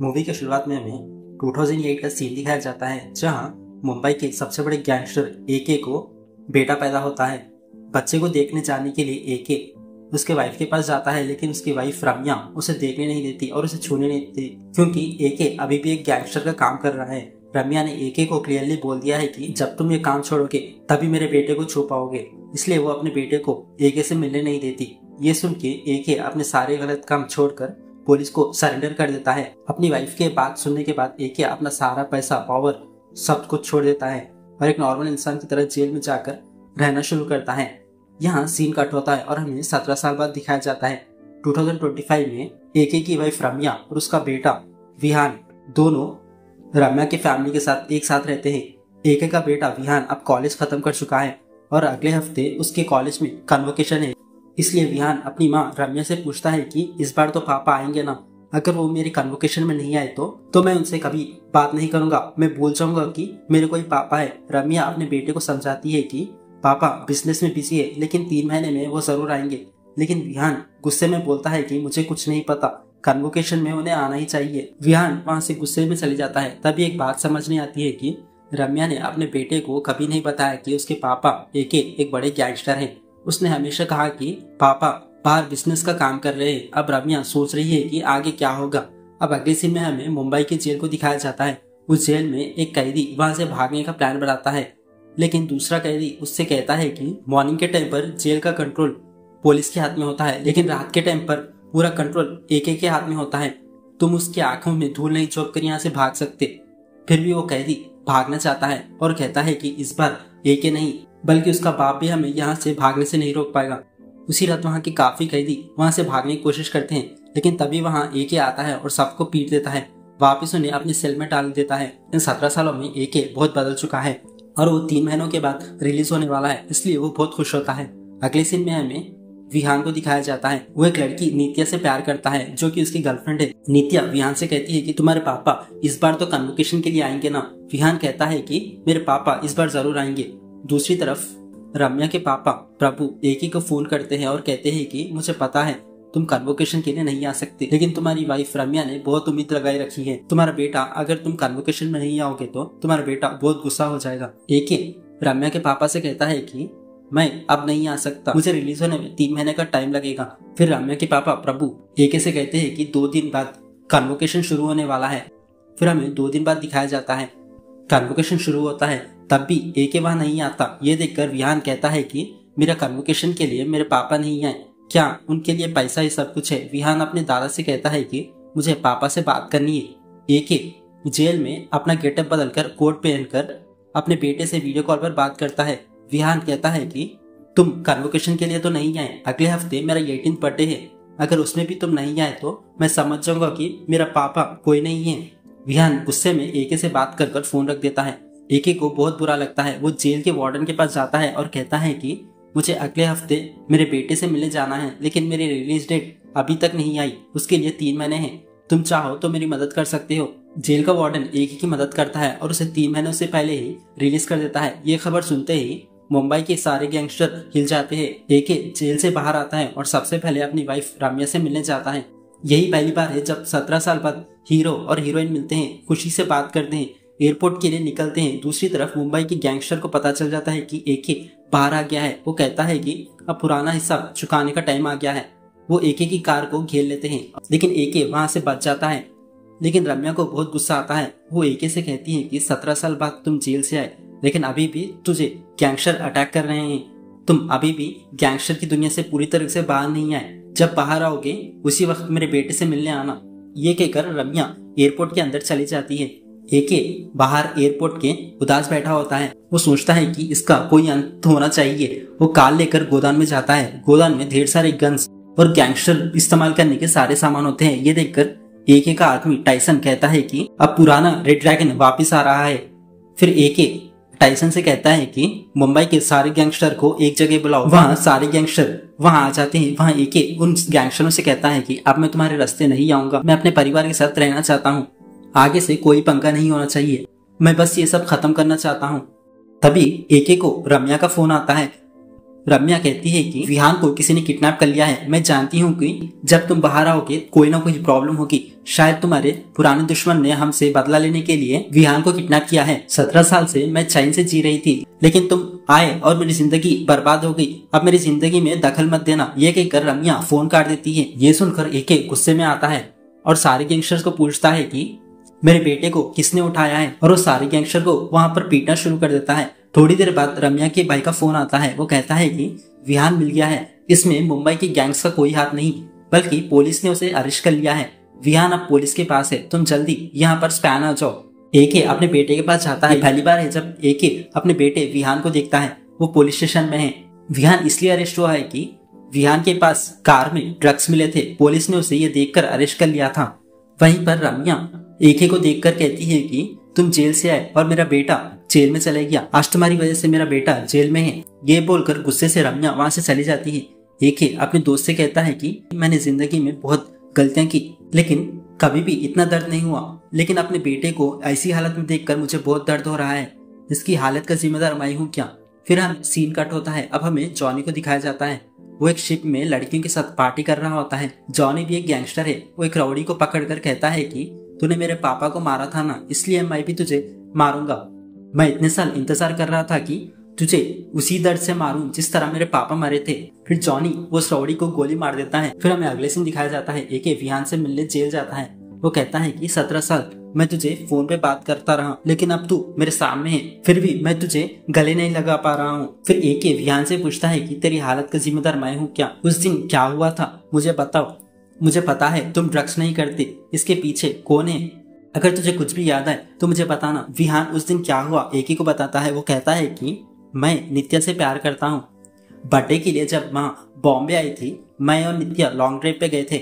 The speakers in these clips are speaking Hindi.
मूवी की शुरुआत में हमें 2008 का सीन दिखाया जाता है जहां मुंबई के सबसे बड़े गैंगस्टर एके को बेटा पैदा होता है। बच्चे को देखने जाने के लिए एके उसके वाइफ के पास जाता है, लेकिन उसकी वाइफ रम्या उसे देखने नहीं देती और उसे छूने नहीं देती क्योंकि एके अभी भी एक गैंगस्टर का काम कर रहा है। रम्या ने एके को क्लियरली बोल दिया है कि जब तुम ये काम छोड़ोगे तभी मेरे बेटे को छू पाओगे, इसलिए वो अपने बेटे को एके से मिलने नहीं देती। ये सुन के एके अपने सारे गलत काम छोड़कर पुलिस को सरेंडर कर देता है। अपनी वाइफ के बात सुनने के बाद एके अपना सारा पैसा, पावर सब कुछ छोड़ देता है और एक नॉर्मल इंसान की तरह जेल में जाकर रहना शुरू करता है। यहाँ सीन कट होता है और हमें 17 साल बाद दिखाया जाता है 2025 में एके की वाइफ रम्या और उसका बेटा विहान दोनों रम्या की फैमिली के साथ एक साथ रहते हैं। एके का बेटा विहान अब कॉलेज खत्म कर चुका है और अगले हफ्ते उसके कॉलेज में कन्वोकेशन है, इसलिए विहान अपनी माँ रम्या से पूछता है कि इस बार तो पापा आएंगे ना, अगर वो मेरे कन्वोकेशन में नहीं आए तो मैं उनसे कभी बात नहीं करूंगा, मैं भूल जाऊंगा कि मेरे कोई पापा है। रम्या अपने बेटे को समझाती है कि पापा बिजनेस में बिजी है लेकिन 3 महीने में वो जरूर आएंगे, लेकिन विहान गुस्से में बोलता है कि मुझे कुछ नहीं पता, कन्वोकेशन में उन्हें आना ही चाहिए। विहान वहां से गुस्से में चले जाता है। तभी एक बात समझ नहीं आती है कि रम्या ने अपने बेटे को कभी नहीं बताया कि उसके पापा एके एक बड़े गैंगस्टर हैं। उसने हमेशा कहा कि पापा बाहर बिजनेस का काम कर रहे हैं। अब रम्या सोच रही है कि आगे क्या होगा। अब अगले सीन में हमें मुंबई की जेल को दिखाया जाता है। उस जेल में एक कैदी वहां से भागने का प्लान बनाता है, लेकिन दूसरा कैदी उससे कहता है कि मॉर्निंग के टाइम पर जेल का कंट्रोल पुलिस के हाथ में होता है, लेकिन रात के टाइम पर पूरा कंट्रोल एके के हाथ में होता है। तुम उसकी आंखों में धूल नहीं झोंक कर यहाँ से भाग सकते। फिर भी वो कैदी भागना चाहता है और कहता है कि इस बार एके नहीं बल्कि उसका बाप भी हमें यहाँ से भागने से नहीं रोक पाएगा। उसी रात वहाँ के काफी कैदी वहाँ से भागने की कोशिश करते हैं, लेकिन तभी वहाँ एके आता है और सबको पीट देता है, वापिस उन्हें अपने सेल में डाल देता है। इन 17 सालों में एके बहुत बदल चुका है और वो 3 महीनों के बाद रिलीज होने वाला है, इसलिए वो बहुत खुश होता है। अगले सीन में हमें विहान को दिखाया जाता है। वो एक लड़की नित्या से प्यार करता है जो कि उसकी गर्लफ्रेंड है। नित्या विहान से कहती है कि तुम्हारे पापा इस बार तो कन्वोकेशन के लिए आएंगे ना। विहान कहता है कि मेरे पापा इस बार जरूर आएंगे। दूसरी तरफ रम्या के पापा प्रभु एके को फोन करते हैं और कहते हैं कि मुझे पता है तुम कन्वोकेशन के लिए नहीं आ सकते, लेकिन तुम्हारी वाइफ रम्या ने बहुत उम्मीद लगाई रखी है। तुम्हारा बेटा अगर तुम कन्वोकेशन में नहीं आओगे तो तुम्हारा बेटा बहुत गुस्सा हो जाएगा। एके रम्या के पापा से कहता है कि मैं अब नहीं आ सकता, मुझे रिलीज होने में 3 महीने का टाइम लगेगा। फिर रम्या के पापा प्रभु एके से कहते हैं कि 2 दिन बाद कन्वोकेशन शुरू होने वाला है। फिर हमें 2 दिन बाद दिखाया जाता है कन्वोकेशन शुरू होता है, तब भी एके वहां नहीं आता। ये देखकर विहान कहता है कि मेरा कन्वोकेशन के लिए मेरे पापा नहीं आए, क्या उनके लिए पैसा ही सब कुछ है। विहान अपने दादा से कहता है कि मुझे पापा से बात करनी है। एके जेल में अपना गेटअप बदलकर कोट पहनकर अपने बेटे से वीडियो कॉल पर बात करता है। विहान कहता है कि तुम कन्वोकेशन के लिए तो नहीं आए, अगले हफ्ते मेरा 18th बर्थडे है, अगर उसमें भी तुम नहीं आए तो मैं समझ जाऊंगा कि मेरा पापा कोई नहीं है। विहान गुस्से में एके से बात कर फोन रख देता है। एके को बहुत बुरा लगता है। वो जेल के वार्डन के पास जाता है और कहता है कि मुझे अगले हफ्ते मेरे बेटे से मिलने जाना है, लेकिन मेरी रिलीज डेट अभी तक नहीं आई, उसके लिए 3 महीने हैं, तुम चाहो तो मेरी मदद कर सकते हो। जेल का वार्डन एके की मदद करता है और उसे 3 महीनों से पहले ही रिलीज कर देता है। ये खबर सुनते ही मुंबई के सारे गैंगस्टर हिल जाते हैं। एके जेल से बाहर आता है और सबसे पहले अपनी वाइफ रम्या से मिलने जाता है। यही पहली बार है जब 17 साल बाद हीरो और हीरोइन मिलते हैं, खुशी से बात करते हैं, एयरपोर्ट के लिए निकलते हैं। दूसरी तरफ मुंबई के गैंगस्टर को पता चल जाता है कि एके बाहर आ गया है। वो कहता है कि अब पुराना हिसाब चुकाने का टाइम आ गया है। वो एके की कार को घेर लेते हैं, लेकिन एके वहां से बच जाता है। लेकिन रम्या को बहुत गुस्सा आता है। वो एके से कहती है कि 17 साल बाद तुम जेल से आए, लेकिन अभी भी तुझे गैंगस्टर अटैक कर रहे हैं, तुम अभी भी गैंगस्टर की दुनिया से पूरी तरह से बाहर नहीं आए, जब बाहर आओगे उसी वक्त मेरे बेटे से मिलने आना। ये कहकर रम्या एयरपोर्ट के अंदर चली जाती है। एके बाहर एयरपोर्ट के उदास बैठा होता है। वो सोचता है कि इसका कोई अंत होना चाहिए। वो कार लेकर गोदाम में जाता है। गोदाम में ढेर सारे गन्स और गैंगस्टर इस्तेमाल करने के सारे सामान होते हैं। ये देखकर एके का आदमी टाइसन कहता है कि अब पुराना रेड ड्रैगन वापिस आ रहा है। फिर एके टाइसन से कहता है कि मुंबई के सारे गैंगस्टर को एक जगह बुलाओ। वहाँ सारे गैंगस्टर वहाँ आ जाते हैं। वहाँ एके उन गैंगस्टरों से कहता है कि अब मैं तुम्हारे रास्ते नहीं आऊंगा, मैं अपने परिवार के साथ रहना चाहता हूँ, आगे से कोई पंगा नहीं होना चाहिए, मैं बस ये सब खत्म करना चाहता हूँ। तभी एके को रम्या का फोन आता है। रम्या कहती है कि विहान को किसी ने किडनैप कर लिया है। मैं जानती हूँ कि जब तुम बाहर आओगे कोई ना कोई प्रॉब्लम होगी। शायद तुम्हारे पुराने दुश्मन ने हमसे बदला लेने के लिए विहान को किडनैप किया है। 17 साल से मैं चैन से जी रही थी, लेकिन तुम आए और मेरी जिंदगी बर्बाद हो गई। अब मेरी जिंदगी में दखल मत देना। ये कहकर रम्या फोन काट देती है। ये सुनकर एके गुस्से में आता है और सारे गैंगस्टर्स को पूछता है कि मेरे बेटे को किसने उठाया है, और वो सारे गैंगस्टर को वहां पर पीटना शुरू कर देता है। थोड़ी देर बाद रम्या के भाई का फोन आता है। वो कहता है कि विहान मिल गया है। इसमें मुंबई के गैंग्स का कोई हाथ नहीं, बल्कि पुलिस ने उसे अरेस्ट कर लिया है। विहान अब पुलिस के पास है। तुम जल्दी यहाँ पर स्पैन आ जाओ। एके अपने बेटे के पास जाता है। पहली बार है जब एके अपने बेटे विहान को देखता है। वो पुलिस स्टेशन में है। विहान इसलिए अरेस्ट हुआ है कि विहान के पास कार में ड्रग्स मिले थे। पुलिस ने उसे ये देखकर अरेस्ट कर लिया था। वहीं पर रम्या एके को देखकर कहती है कि तुम जेल से आए और मेरा बेटा जेल में चले गया। आज तुम्हारी वजह से मेरा बेटा जेल में है। ये बोलकर गुस्से से रम्या वहां से चली जाती है। एके अपने दोस्त से कहता है कि मैंने जिंदगी में बहुत गलतियां की, लेकिन कभी भी इतना दर्द नहीं हुआ। लेकिन अपने बेटे को ऐसी हालत में देखकर मुझे बहुत दर्द हो रहा है। इसकी हालत का जिम्मेदार मैं हूँ क्या। फिर हम सीन कट होता है। अब हमें जॉनी को दिखाया जाता है। वो एक शिप में लड़कियों के साथ पार्टी कर रहा होता है। जॉनी भी एक गैंगस्टर है। वो एक राउडी को पकड़कर कहता है कि तूने मेरे पापा को मारा था ना, इसलिए मैं भी तुझे मारूंगा। मैं इतने साल इंतजार कर रहा था कि तुझे उसी दर्द से मारूं जिस तरह मेरे पापा मरे थे। फिर जॉनी वो राउडी को गोली मार देता है। फिर हमें अगले सीन दिखाया जाता है। एके विहान से मिलने जेल जाता है। वो कहता है कि 17 साल मैं तुझे फोन पे बात करता रहा, लेकिन अब तू मेरे सामने है, फिर भी मैं तुझे गले नहीं लगा पा रहा हूँ। फिर एके विहान से पूछता है कि तेरी हालत का जिम्मेदार मैं हूँ क्या। उस दिन क्या हुआ था मुझे बताओ। मुझे पता है तुम ड्रग्स नहीं करते। इसके पीछे कौन है? अगर तुझे कुछ भी याद है तो मुझे बताना। विहान उस दिन क्या हुआ एके को बताता है। वो कहता है कि मैं नित्या से प्यार करता हूँ। बर्थडे के लिए जब माँ बॉम्बे आई थी, मैं और नित्या लॉन्ग ड्राइव पे गए थे।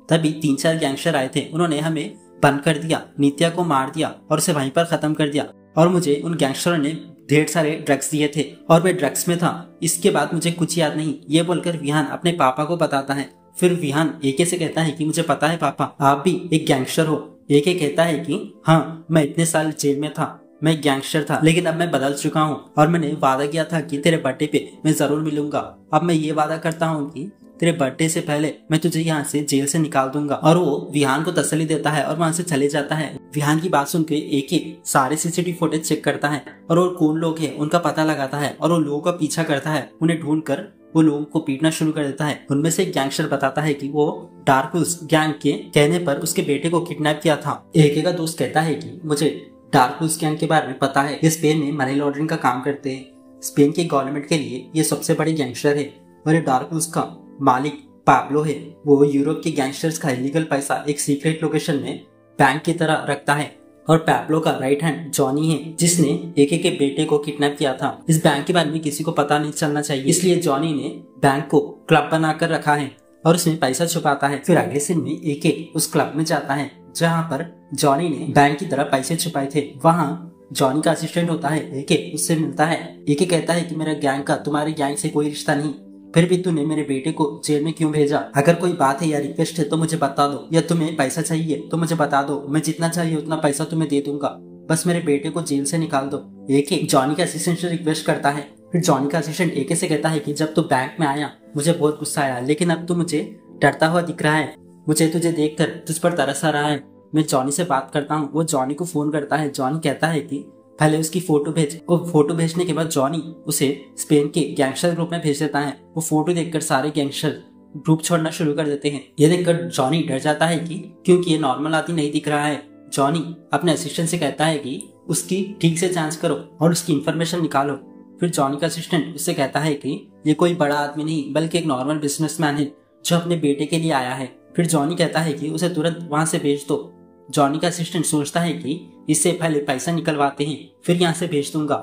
तभी 3-4 गैंगस्टर आए थे। उन्होंने हमें बंद कर दिया, नित्या को मार दिया और उसे वहीं पर खत्म कर दिया। और मुझे उन गैंगस्टरों ने ढेर सारे ड्रग्स दिए थे और मैं ड्रग्स में था। इसके बाद मुझे कुछ याद नहीं। ये बोलकर विहान अपने पापा को बताता है। फिर विहान एके से कहता है कि मुझे पता है पापा, आप भी एक गैंगस्टर हो। एके कहता है कि हाँ, मैं इतने साल जेल में था, मैं गैंगस्टर था, लेकिन अब मैं बदल चुका हूँ और मैंने वादा किया था कि तेरे बर्थडे पे मैं जरूर मिलूंगा। अब मैं ये वादा करता हूँ कि तेरे बर्थडे से पहले मैं तुझे यहाँ से जेल से निकाल दूंगा। और वो विहान को तसल्ली देता है और वहां से चले जाता है। विहान की बात सुन के एके सारे सीसीटीवी फुटेज चेक करता है और वो कौन लोग हैं उनका पता लगाता है और वो लोगों का पीछा करता है। उन्हें ढूंढकर वो लोगों को पीटना शुरू कर देता है। उनमें से एक गैंगस्टर बताता है कि वो डार्कुल्स गैंग के कहने पर उसके बेटे को किडनैप किया था। एके का दोस्त कहता है कि मुझे डार्कुल्स गैंग के बारे में पता है। ये स्पेन में मनी लॉन्ड्रिंग का काम करते हैं। स्पेन के गवर्नमेंट के लिए ये सबसे बड़े गैंगस्टर है और ये डार्कुल्स का मालिक पाब्लो है। वो यूरोप के गैंगस्टर्स का इलीगल पैसा एक सीक्रेट लोकेशन में बैंक की तरह रखता है। और पैब्लो का राइट हैंड जॉनी है, जिसने एके के बेटे को किडनैप किया था। इस बैंक के बारे में किसी को पता नहीं चलना चाहिए, इसलिए जॉनी ने बैंक को क्लब बनाकर रखा है और उसमें पैसा छुपाता है। फिर अगले दिन में एके उस क्लब में जाता है जहाँ पर जॉनी ने बैंक की तरह पैसे छुपाए थे। वहाँ जॉनी का असिस्टेंट होता है। एके उससे मिलता है। एके कहता है कि मेरा गैंग का तुम्हारे गैंग से कोई रिश्ता नहीं, फिर भी तूने मेरे बेटे को जेल में क्यों भेजा? अगर कोई बात है या रिक्वेस्ट है तो मुझे बता दो, या तुम्हें पैसा चाहिए तो मुझे बता दो। मैं जितना चाहिए उतना पैसा तुम्हें दे दूंगा, बस मेरे बेटे को जेल से निकाल दो। एके जॉनी के असिस्टेंट से रिक्वेस्ट करता है। फिर जॉनी का असिस्टेंट एके से कहता है कि जब तू बैंक में आया मुझे बहुत गुस्सा आया, लेकिन अब तू मुझे डरता हुआ दिख रहा है। मुझे तुझे देखकर तुझ पर तरस आ रहा है। मैं जॉनी से बात करता हूँ। वो जॉनी को फोन करता है। जॉनी कहता है कि पहले उसकी फोटो भेज। वो फोटो भेजने के बाद जॉनी उसे स्पेन के गैंगस्टर ग्रुप में भेज देता है। वो फोटो देखकर सारे गैंगस्टर ग्रुप छोड़ना शुरू कर देते हैं। ये देखकर जॉनी डर जाता है कि क्योंकि ये नॉर्मल आदमी नहीं दिख रहा है। जॉनी अपने असिस्टेंट से कहता है कि उसकी ठीक से जांच करो और उसकी इंफॉर्मेशन निकालो। फिर जॉनी का असिस्टेंट उससे कहता है कि ये कोई बड़ा आदमी नहीं बल्कि एक नॉर्मल बिजनेसमैन है जो अपने बेटे के लिए आया है। फिर जॉनी कहता है कि उसे तुरंत वहां से भेज दो। जॉनी का असिस्टेंट सोचता है कि इससे पहले पैसा निकलवाते हैं, फिर यहाँ से भेज दूंगा।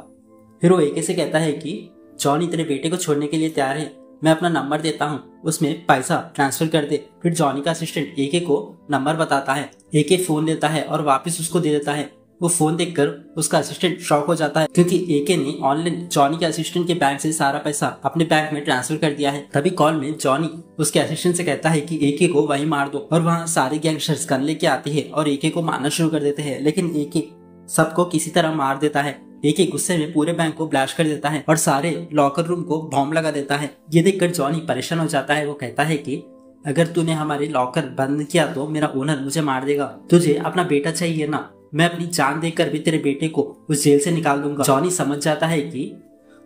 फिर वो एके से कहता है कि जॉनी तेरे बेटे को छोड़ने के लिए तैयार है, मैं अपना नंबर देता हूँ, उसमें पैसा ट्रांसफर कर दे। फिर जॉनी का असिस्टेंट एके को नंबर बताता है। एके फोन लेता है और वापस उसको दे देता है। वो फोन देखकर उसका असिस्टेंट शॉक हो जाता है क्योंकि एके ने ऑनलाइन जॉनी के असिस्टेंट के बैंक से सारा पैसा अपने बैंक में ट्रांसफर कर दिया है। तभी कॉल में जॉनी उसके असिस्टेंट से कहता है कि एके को वहीं मार दो। और वहाँ सारे गैंगस्टर्स गन लेके आते हैं और एके को मारना शुरू कर देते हैं, लेकिन एके सबको किसी तरह मार देता है। एके गुस्से में पूरे बैंक को ब्लास्ट कर देता है और सारे लॉकर रूम को बॉम्ब लगा देता है। ये देखकर जॉनी परेशान हो जाता है। वो कहता है कि अगर तूने हमारे लॉकर बंद किया तो मेरा ओनर मुझे मार देगा। तुझे अपना बेटा चाहिए ना, मैं अपनी जान देकर भी तेरे बेटे को उस जेल से निकाल दूंगा। जॉनी समझ जाता है कि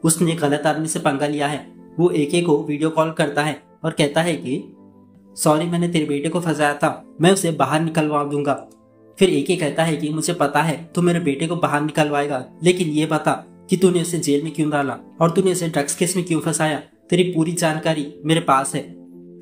उसने गलत आदमी से पंगा लिया है। वो एके को वीडियो कॉल करता है और कहता है कि सॉरी, मैंने तेरे बेटे को फंसाया था, मैं उसे बाहर निकलवा दूंगा। फिर एके कहता है कि मुझे पता है तू मेरे बेटे को बाहर निकलवाएगा, लेकिन ये बता कि तूने उसे जेल में क्यों डाला और तूने उसे ड्रग्स केस में क्यों फंसाया। तेरी पूरी जानकारी मेरे पास है।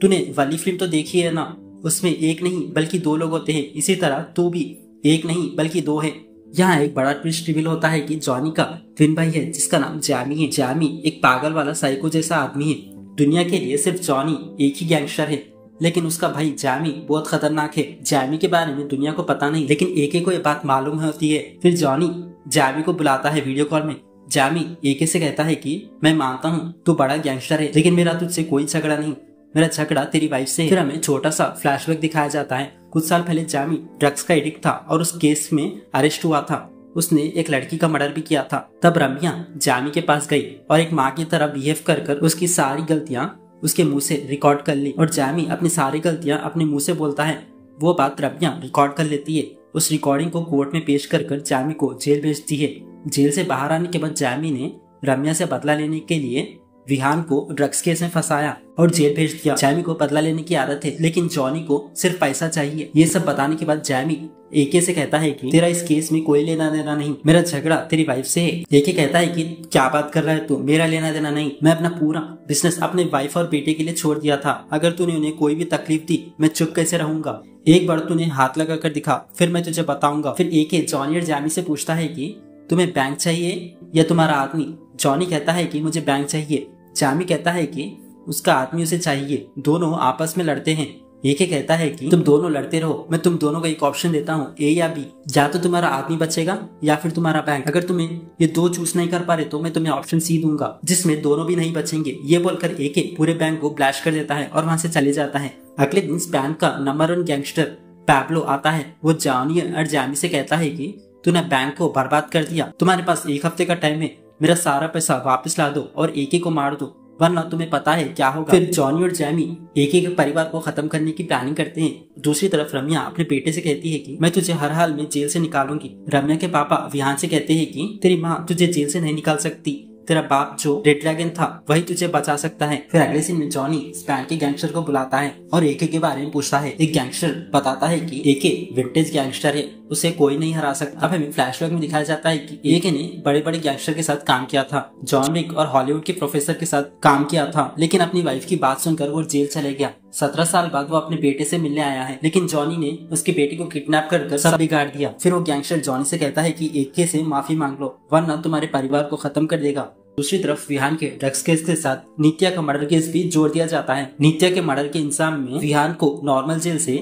तूने वाली फिल्म तो देखी है ना, उसमें एक नहीं बल्कि दो लोग होते हैं, इसी तरह तू भी एक नहीं बल्कि दो है। यहाँ एक बड़ा ट्विस्ट रिवील होता है कि जॉनी का ट्विन भाई है जिसका नाम जैमी है। जैमी एक पागल वाला साइको जैसा आदमी है। दुनिया के लिए सिर्फ जॉनी एक ही गैंगस्टर है, लेकिन उसका भाई जैमी बहुत खतरनाक है। जैमी के बारे में दुनिया को पता नहीं, लेकिन एके को ये बात मालूम होती है। फिर जॉनी जैमी को बुलाता है वीडियो कॉल में। जैमी एके से कहता है कि मैं मानता हूँ तू बड़ा गैंगस्टर है, लेकिन मेरा तुझसे कोई झगड़ा नहीं, मेरा झगड़ा तेरी वाइफ से। फिर हमें छोटा सा फ्लैशबैक दिखाया जाता है। कुछ साल पहले जैमी ड्रग्स का एडिक्ट था और उस केस में अरेस्ट हुआ था। उसने एक लड़की का मर्डर भी किया था। तब रम्या जैमी के पास गई और एक माँ की तरह बिहेव कर उसकी सारी गलतियां उसके मुंह से रिकॉर्ड कर ली और जैमी अपनी सारी गलतियां अपने मुंह से बोलता है। वो बात रम्या रिकॉर्ड कर लेती है। उस रिकॉर्डिंग को कोर्ट में पेश कर जैमी को जेल भेजती है। जेल से बाहर आने के बाद जैमी ने रम्या से बदला लेने के लिए विहान को ड्रग्स केस में फंसाया और जेल भेज दिया। जैमी को बदला लेने की आदत है, लेकिन जॉनी को सिर्फ पैसा चाहिए। ये सब बताने के बाद जैमी एके से कहता है कि तेरा इस केस में कोई लेना देना नहीं, मेरा झगड़ा तेरी वाइफ से है। एके कहता है कि क्या बात कर रहा है तू, मेरा लेना देना नहीं, मैं अपना पूरा बिजनेस अपने वाइफ और बेटे के लिए छोड़ दिया था। अगर तूने उन्हें कोई भी तकलीफ दी मैं चुप कैसे रहूंगा। एक बार तूने हाथ लगा कर दिखा, फिर मैं तुझे बताऊंगा। फिर एके जॉनी और जैमी से पूछता है कि तुम्हें बैंक चाहिए या तुम्हारा आदमी। जॉनी कहता है कि मुझे बैंक चाहिए। जैमी कहता है कि उसका आदमी उसे चाहिए। दोनों आपस में लड़ते हैं। एके कहता है कि तुम दोनों लड़ते रहो, मैं तुम दोनों को एक ऑप्शन देता हूँ, ए या बी। या तो तुम्हारा आदमी बचेगा या फिर तुम्हारा बैंक। अगर तुम्हें ये दो चूज नहीं कर पा रहे तो मैं तुम्हें ऑप्शन सी दूंगा जिसमें दोनों भी नहीं बचेंगे। ये बोलकर एके पूरे बैंक को ब्लास्ट कर देता है और वहां से चले जाता है। अगले दिन बैंक का नंबर 1 गैंगस्टर पैब्लो आता है। वो जॉनी और जैमी से कहता है कि तूने बैंक को बर्बाद कर दिया, तुम्हारे पास 1 हफ्ते का टाइम है, मेरा सारा पैसा वापस ला दो और एके को मार दो, वरना तुम्हें पता है क्या होगा। फिर जॉनी और जैमी एके के परिवार को खत्म करने की प्लानिंग करते हैं। दूसरी तरफ रम्या अपने बेटे से कहती है कि मैं तुझे हर हाल में जेल से निकालूंगी। रम्या के पापा विहान से कहते हैं कि तेरी माँ तुझे जेल से नहीं निकाल सकती, तेरा बाप जो रेड ड्रैगन था वही तुझे बचा सकता है। फिर अगले सीन में जॉनी स्पैन के गैंगस्टर को बुलाता है और एके के बारे में पूछता है। एक गैंगस्टर बताता है कि एके विंटेज गैंगस्टर है, उसे कोई नहीं हरा सकता। अब हमें फ्लैशबैक में दिखाया जाता है कि एके ने बड़े बड़े गैंगस्टर के साथ काम किया था, जॉन विक और हॉलीवुड के प्रोफेसर के साथ काम किया था, लेकिन अपनी वाइफ की बात सुनकर वो जेल चले गया। 17 साल बाद वो अपने बेटे से मिलने आया है, लेकिन जॉनी ने उसके बेटे को किडनैप कर सब बिगाड़ दिया। फिर वो गैंगस्टर जॉनी से कहता है कि एके से माफी मांग लो वरना तुम्हारे परिवार को खत्म कर देगा। दूसरी तरफ विहान के ड्रग्स केस के साथ नित्या का मर्डर केस भी जोड़ दिया जाता है। नित्या के मर्डर के इंजाम में विहान को नॉर्मल जेल से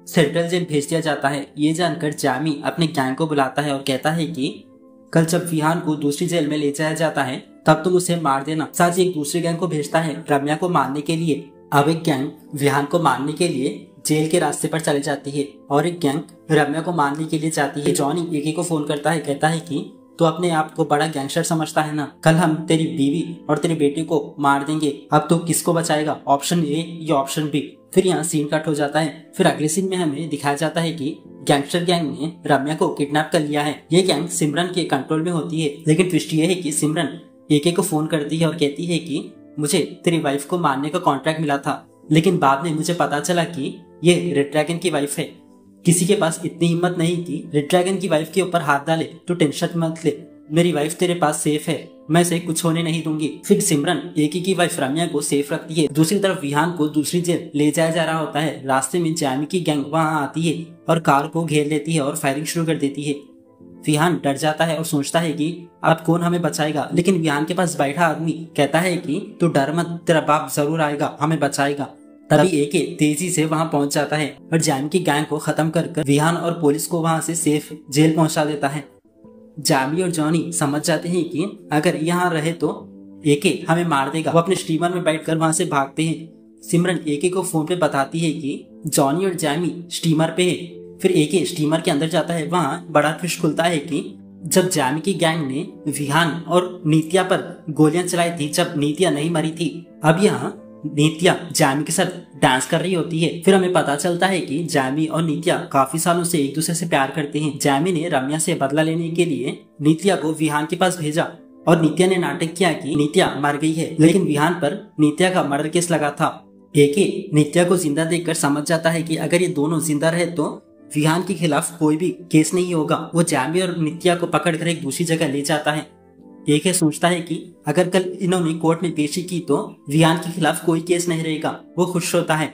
सेंट्रल जेल भेज दिया जाता है। ये जानकर जैमी अपने गैंग को बुलाता है और कहता है कि कल जब विहान को दूसरी जेल में ले जाया जाता है तब तुम उसे मार देना। साथ ही एक दूसरे गैंग को भेजता है रम्या को मारने के लिए। अब एक गैंग विहान को मारने के लिए जेल के रास्ते पर चले जाती है और एक गैंग रम्या को मारने के लिए जाती है। जॉनी एके को फोन करता है, कहता है कि तो अपने आप को बड़ा गैंगस्टर समझता है ना, कल हम तेरी बीवी और तेरे बेटे को मार देंगे, अब तो किसको बचाएगा, ऑप्शन ए या ऑप्शन बी। फिर यहाँ सीन कट हो जाता है। फिर अगले सीन में हमें दिखाया जाता है कि गैंगस्टर गैंग ने रम्या को किडनैप कर लिया है। ये गैंग सिमरन के कंट्रोल में होती है, लेकिन ट्विस्ट ये है कि सिमरन एके को फोन करती है और कहती है कि मुझे तेरी वाइफ को मारने का कॉन्ट्रैक्ट मिला था, लेकिन बाद में मुझे पता चला कि ये रेड ड्रैगन की वाइफ है। किसी के पास इतनी हिम्मत नहीं कि रेड ड्रैगन की वाइफ के ऊपर हाथ डाले, तो टेंशन मत ले, मेरी वाइफ तेरे पास सेफ है, मैं इसे कुछ होने नहीं दूंगी। फिर सिमरन एके की वाइफ रम्या को सेफ रखती है। दूसरी तरफ विहान को दूसरी जेल ले जाया जा रहा होता है। रास्ते में जैमी की गैंग वहां आती है और कार को घेर लेती है और फायरिंग शुरू कर देती है। विहान डर जाता है और सोचता है कि अब कौन हमें बचाएगा, लेकिन विहान के पास बैठा आदमी कहता है कि तू डर मत, तेरा बाप जरूर आएगा, हमें बचाएगा। तभी एके तेजी से वहां पहुंच जाता है और जैमी की गैंग को खत्म कर विहान और पुलिस को वहां से सेफ जेल पहुंचा देता है। जैमी और जॉनी समझ जाते हैं कि अगर यहाँ रहे तो एके हमें मार देगा। वो अपने स्टीमर में बैठकर वहां से भागते हैं। सिमरन एके को फोन पे बताती है कि जॉनी और जैमी स्टीमर पे है। फिर एके स्टीमर के अंदर जाता है। वहाँ बड़ा ट्विस्ट खुलता है कि जब जामी की गैंग ने विहान और नित्या पर गोलियां चलाई थी जब नित्या नहीं मरी थी। अब यहाँ नित्या जामी के साथ डांस कर रही होती है। फिर हमें पता चलता है कि जामी और नित्या काफी सालों से एक दूसरे से प्यार करते हैं। जामी ने रम्या से बदला लेने के लिए नित्या को विहान के पास भेजा और नित्या ने नाटक किया कि नित्या मर गई है, लेकिन विहान पर नित्या का मर्डर केस लगा था। एके नित्या को जिंदा देखकर समझ जाता है कि अगर ये दोनों जिंदा रहे तो विहान के खिलाफ कोई भी केस नहीं होगा। वो जामी और नित्या को पकड़कर एक दूसरी जगह ले जाता है। एके सोचता है कि अगर कल इन्होंने कोर्ट में पेशी की तो विहान के खिलाफ कोई केस नहीं रहेगा। वो खुश होता है।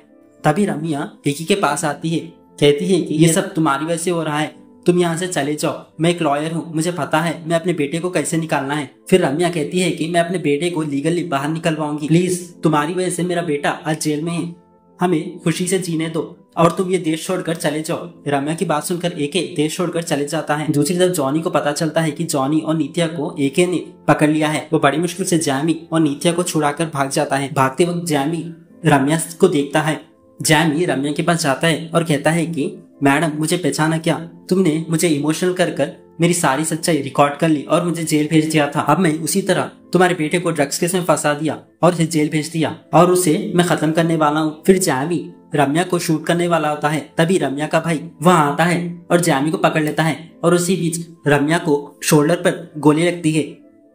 तभी रम्या एके के पास आती है, कहती है कि ये सब तुम्हारी वजह से हो रहा है, तुम यहाँ से चले जाओ। मैं एक लॉयर हूँ, मुझे पता है मैं अपने बेटे को कैसे निकालना है। फिर रम्या कहती है कि मैं अपने बेटे को लीगली बाहर निकलवाऊंगी, प्लीज तुम्हारी वजह से मेरा बेटा आज जेल में है, हमें खुशी से जीने दो और तुम ये देश छोड़कर चले जाओ। रम्या की बात सुनकर एके देश छोड़कर चले जाता है। दूसरी तरफ जॉनी को पता चलता है कि जॉनी और नित्या को एके ने पकड़ लिया है। वो बड़ी मुश्किल से जामी और नित्या को छुड़ाकर भाग जाता है। भागते वक्त जामी रम्या को देखता है। जामी रम्या के पास जाता है और कहता है कि मैडम मुझे पहचाना क्या? तुमने मुझे इमोशनल कर मेरी सारी सच्चाई रिकॉर्ड कर ली और मुझे जेल भेज दिया था। अब मैं उसी तरह तुम्हारे बेटे को ड्रग्स केस में फंसा दिया और उसे जेल भेज दिया और उसे मैं खत्म करने वाला हूँ। फिर जामी रम्या को शूट करने वाला होता है। तभी रम्या का भाई वहाँ आता है और जामी को पकड़ लेता है और उसी बीच रम्या को शोल्डर पर गोली लगती है।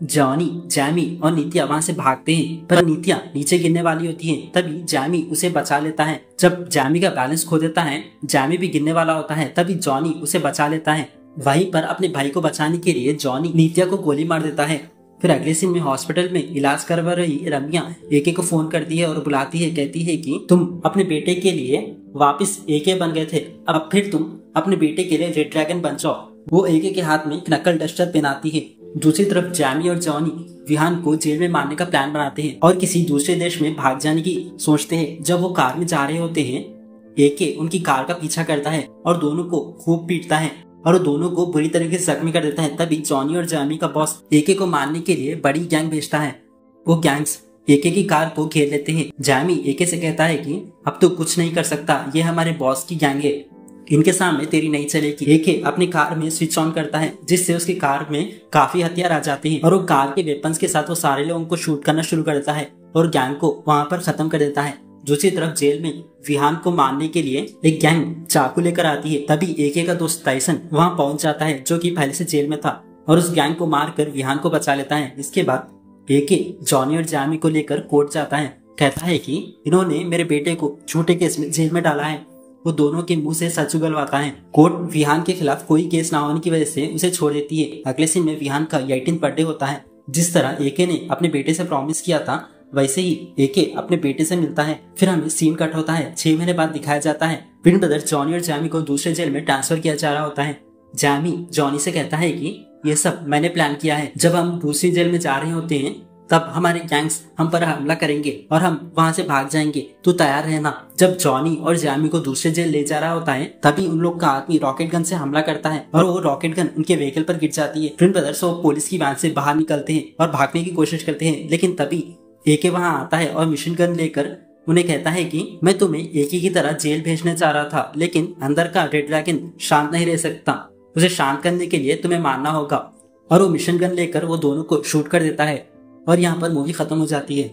जॉनी, जामी और नित्या वहां से भागते हैं, पर नित्या नीचे गिरने वाली होती है। तभी जामी उसे बचा लेता है। जब जामी का बैलेंस खो देता है, जामी भी गिरने वाला होता है, तभी जॉनी उसे बचा लेता है। वहीं पर अपने भाई को बचाने के लिए जॉनी नित्या को गोली मार देता है। फिर अगले सीन में हॉस्पिटल में इलाज करवा रही रम्या एके को फोन करती है और बुलाती है, कहती है कि तुम अपने बेटे के लिए वापस एके बन गए थे, अब फिर तुम अपने बेटे के लिए रेड ड्रैगन बन जाओ। वो एके के हाथ में नकल डस्टर पहनाती है। दूसरी तरफ जामी और जॉनी विहान को जेल में मारने का प्लान बनाते हैं और किसी दूसरे देश में भाग जाने की सोचते हैं। जब वो कार में जा रहे होते हैं, एके उनकी कार का पीछा करता है और दोनों को खूब पीटता है और दोनों को बुरी तरीके से जख्मी कर देता है। तभी जॉनी और जामी का बॉस एके को मारने के लिए बड़ी गैंग भेजता है। वो गैंग्स एके की कार को घेर लेते हैं। जामी एके से कहता है कि अब तो कुछ नहीं कर सकता, ये हमारे बॉस की गैंग है, इनके सामने तेरी नहीं चलेगी। एके अपनी कार में स्विच ऑन करता है जिससे उसकी कार में काफी हथियार आ जाते हैं और वो कार के वेपन्स के साथ वो सारे लोगों को शूट करना शुरू कर देता है और गैंग को वहां पर खत्म कर देता है। दूसरी तरफ जेल में विहान को मारने के लिए एक गैंग चाकू लेकर आती है। तभी एके का दोस्त टाइसन वहां पहुंच जाता है जो कि पहले से जेल में था और उस गैंग को मारकर विहान को बचा लेता है। इसके बाद एके जॉनी और जामी को लेकर कोर्ट जाता है, कहता है कि इन्होंने मेरे बेटे को झूठे केस में जेल में डाला है। वो दोनों के मुंह से सच उगलवाता है। कोर्ट विहान के खिलाफ कोई केस ना होने की वजह से उसे छोड़ देती है। अगले सीन में विहान का 18th बर्थडे होता है। जिस तरह एके ने अपने बेटे से प्रॉमिस किया था वैसे ही एके अपने बेटे से मिलता है। फिर हमें सीन कट होता है। 6 महीने बाद दिखाया जाता है ट्विन ब्रदर जॉनी और जामी को दूसरे जेल में ट्रांसफर किया जा रहा होता है। जामी जॉनी से कहता है कि ये सब मैंने प्लान किया है, जब हम दूसरी जेल में जा रहे होते हैं तब हमारे गैंग्स हम पर हमला करेंगे और हम वहां से भाग जाएंगे, तो तैयार रहना। जब जॉनी और जामी को दूसरे जेल ले जा रहा होता है तभी उन लोग का आदमी रॉकेट गन से हमला करता है और वो रॉकेट गन उनके व्हीकल पर गिर जाती है। ट्विन ब्रदर्स वो पुलिस की वैन से बाहर निकलते हैं और भागने की कोशिश करते हैं, लेकिन तभी एके वहां आता है और मिशन गन लेकर उन्हें कहता है कि मैं तुम्हें एके की तरह जेल भेजने जा रहा था, लेकिन अंदर का रेड ड्रैगन शांत नहीं रह सकता, उसे शांत करने के लिए तुम्हें मारना होगा। और वो मिशन गन लेकर वो दोनों को शूट कर देता है और यहाँ पर मूवी खत्म हो जाती है।